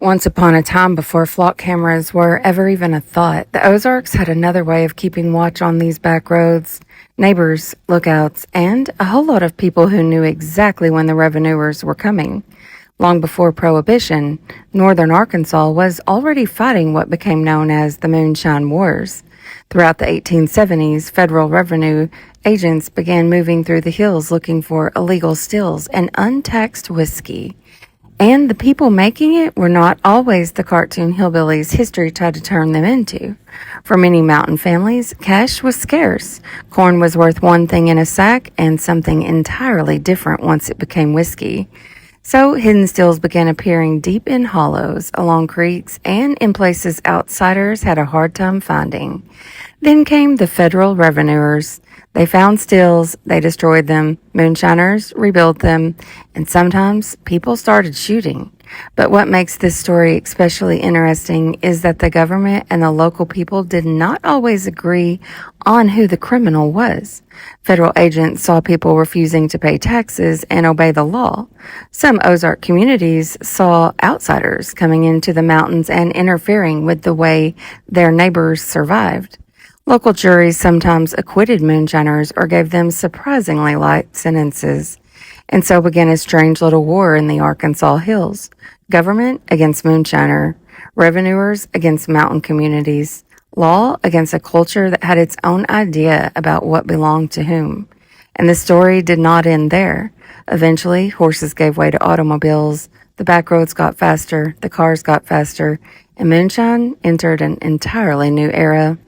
Once upon a time, before flock cameras were ever even a thought, the Ozarks had another way of keeping watch on these back roads. Neighbors, lookouts, and a whole lot of people who knew exactly when the revenuers were coming. Long before Prohibition, northern Arkansas was already fighting what became known as the Moonshine Wars. Throughout the 1870s, federal revenue agents began moving through the hills looking for illegal stills and untaxed whiskey. And the people making it were not always the cartoon hillbillies history tried to turn them into. For many mountain families, cash was scarce. Corn was worth one thing in a sack and something entirely different once it became whiskey. So hidden stills began appearing deep in hollows, along creeks, and in places outsiders had a hard time finding. Then came the federal revenuers. They found stills, they destroyed them, moonshiners rebuilt them, and sometimes people started shooting. But what makes this story especially interesting is that the government and the local people did not always agree on who the criminal was. Federal agents saw people refusing to pay taxes and obey the law. Some Ozark communities saw outsiders coming into the mountains and interfering with the way their neighbors survived. Local juries sometimes acquitted moonshiners or gave them surprisingly light sentences. And so began a strange little war in the Arkansas hills. Government against moonshiner, revenuers against mountain communities, law against a culture that had its own idea about what belonged to whom. And the story did not end there. Eventually, horses gave way to automobiles, the back roads got faster, the cars got faster, and moonshine entered an entirely new era.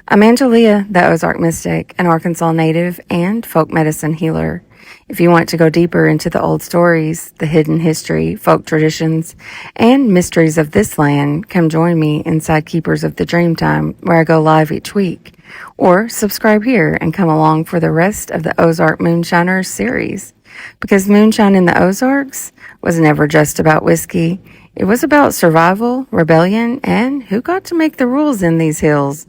I'm Angelia, the Ozark Mystic, an Arkansas native and folk medicine healer. If you want to go deeper into the old stories, the hidden history, folk traditions, and mysteries of this land, come join me inside Keepers of the Dreamtime, where I go live each week. Or subscribe here and come along for the rest of the Ozark Moonshiners series. Because moonshine in the Ozarks was never just about whiskey. It was about survival, rebellion, and who got to make the rules in these hills.